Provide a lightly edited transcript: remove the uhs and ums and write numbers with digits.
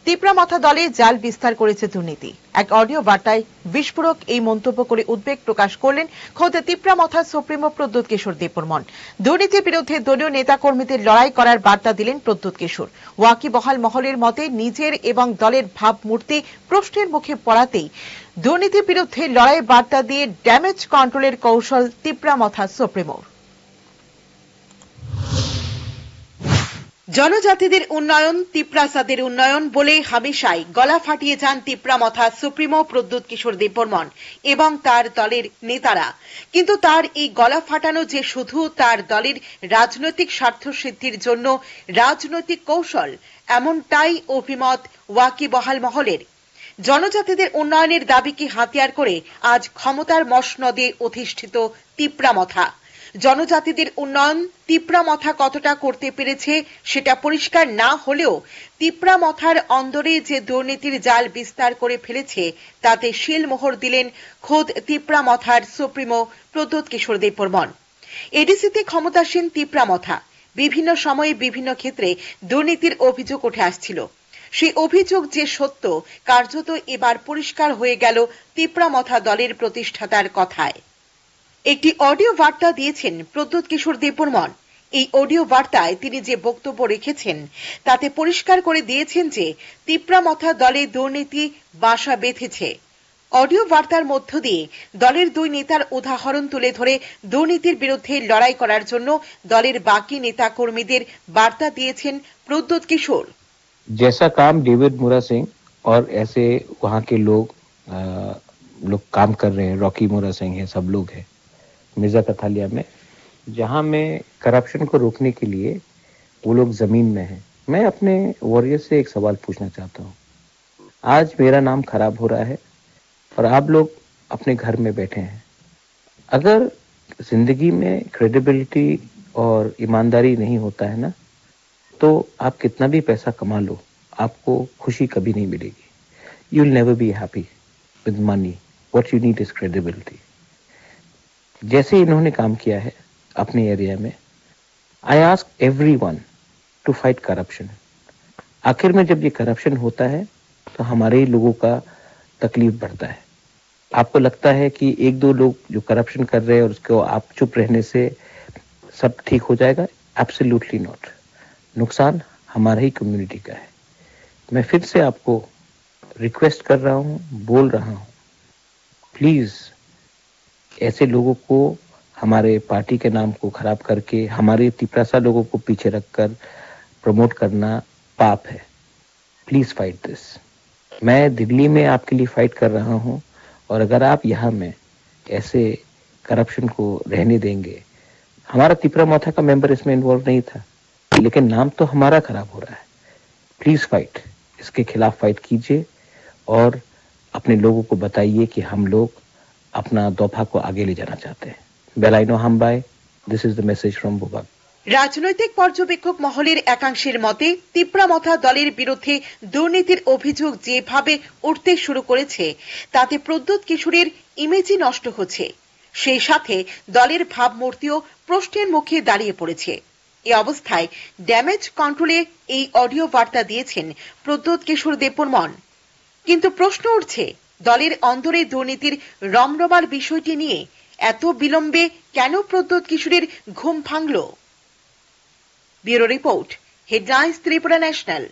তিপ্রামাথা দলে জাল বিস্তার করেছে দুর্নীতি। এক অডিও বার্তায় বিস্ফোরক এই মন্তব্য করে উদ্বেগ প্রকাশ করলেন খোদ তিপ্রামাথা সুপ্রিমো প্রদ্যুৎ কিশোর দেববর্মন। দুর্নীতির বিরুদ্ধে দলীয় নেতাকর্মীদের লড়াই করার বার্তা দিলেন প্রদ্যুৎ কিশোর। ওয়াকিবহাল মহলের মতে নিজের এবং দলের ভাবমূর্তি প্রশ্নের মুখে পড়াতেই দুর্নীতির বিরুদ্ধে লড়াই বার্তা দিয়ে ড্যামেজ কন্ট্রোলের কৌশল তিপ্রামাথা সুপ্রিমোর। জনজাতিদের উন্নয়ন তিপ্রাসাদের উন্নয়ন বলে হামেশাই গলা ফাটিয়ে যান তিপ্রামাথা সুপ্রিমো প্রদ্যুৎ কিশোর দেববর্মন এবং তার দলের নেতারা। কিন্তু তার এই গলা ফাটানো যে শুধু তার দলের রাজনৈতিক স্বার্থ সিদ্ধির জন্য রাজনৈতিক কৌশল, এমনটাই অভিমত ওয়াকিবহাল মহলের। জনজাতিদের উন্নয়নের দাবিকে হাতিয়ার করে আজ ক্ষমতার মসনদে অধিষ্ঠিত তিপ্রামাথা। জনজাতিদের উন্নয়ন তিপ্রামাথা কতটা করতে পেরেছে সেটা পরিষ্কার না হলেও তিপ্রামাথার অন্দরে যে দুর্নীতির জাল বিস্তার করে ফেলেছে তাতে শিলমোহর দিলেন খোদ তিপ্রামাথার সুপ্রিমো প্রদ্যুৎ কিশোর দেববর্মন। এডিসিতে ক্ষমতাসীন তিপ্রামাথা বিভিন্ন সময়ে বিভিন্ন ক্ষেত্রে দুর্নীতির অভিযোগ উঠে আসছিল। সেই অভিযোগ যে সত্য কার্যত এবার পরিষ্কার হয়ে গেল তিপ্রামাথা দলের প্রতিষ্ঠাতার কথায়। একটি অডিও বার্তা দিয়েছেন প্রদ্যুৎ কিশোর দেববর্মন। এই অডিও বার্তায় তিনি যে বক্তব্য রেখেছেন তাতে পরিষ্কার করে দিয়েছেন যে তিপ্রামাথা দলে দুর্নীতি বাসা বেঁধেছে। অডিও বার্তার মধ্য দিয়ে দলের দুই নেতার উদাহরণ তুলে ধরে দুর্নীতির বিরুদ্ধে লড়াই করার জন্য দলের বাকি নেতা কর্মীদের বার্তা দিয়েছেন প্রদ্যুৎ কিশোর। जैसा काम डेविड मोरा सिंह और ऐसे वहाँ के लोग काम कर रहे हैं, रॉकी मोरा सिंह है, सब लोग हैं मिर्जा कथालिया में, जहाँ में करप्शन को रोकने के लिए वो लोग जमीन में हैं। मैं अपने वॉरियर से एक सवाल पूछना चाहता हूँ। आज मेरा नाम खराब हो रहा है और आप लोग अपने घर में बैठे हैं। अगर जिंदगी में क्रेडिबिलिटी और ईमानदारी नहीं होता है ना, तो आप कितना भी पैसा कमा लो, आपको खुशी कभी नहीं मिलेगी। You will never be happy with money. What you need is credibility. जैसे इन्होंने काम किया है अपने एरिया में, I ask everyone to fight corruption. आखिर में जब ये करप्शन होता है तो हमारे ही लोगों का तकलीफ बढ़ता है। आपको लगता है कि एक दो लोग जो करप्शन कर रहे हैं और उसको आप चुप रहने से सब ठीक हो जाएगा? Absolutely not. नुकसान हमारा ही कम्युनिटी का है। मैं फिर से आपको रिक्वेस्ट कर रहा हूँ, बोल रहा हूँ, प्लीज ऐसे लोगों को हमारे पार्टी के नाम को खराब करके हमारे तिप्रासा लोगों को पीछे रखकर प्रमोट करना पाप है। Please fight this. मैं दिल्ली में आपके लिए फाइट कर रहा हूँ और अगर आप यहाँ में ऐसे करप्शन को रहने देंगे, हमारा तिप्रामाथा का मेंबर इसमें इन्वॉल्व नहीं था, लेकिन नाम तो हमारा खराब हो रहा है। प्लीज फाइट, इसके खिलाफ फाइट कीजिए और अपने लोगों को बताइए कि हम लोग अपना दफा को आगे ले जाना चाहते हैं। बेलाइनो हामबाई, this is the message from भूभाग। রাজনৈতিক পর্যবেক্ষক মহলের একাংশের মতে তিপ্রামাথা দলের বিরুদ্ধে দুর্নীতির অভিযোগ যেভাবে উঠতে শুরু করেছে তাতে প্রদ্যুৎ কিশোরের ইমেজই নষ্ট হচ্ছে। সেই সাথে দলের ভাবমূর্তিও প্রশ্নের মুখে দাঁড়িয়ে পড়েছে। এই অবস্থায় ড্যামেজ কন্ট্রোলে এই অডিও বার্তা দিয়েছেন প্রদ্যুৎ কিশোর দেববর্মন। কিন্তু প্রশ্ন উঠছে, দলের অন্দরে দুর্নীতির রমরমার বিষয়টি নিয়ে এত বিলম্বে কেন প্রদ্যুৎ কিশোরের ঘুম ভাঙল? Bureau report, headlines Tripura national.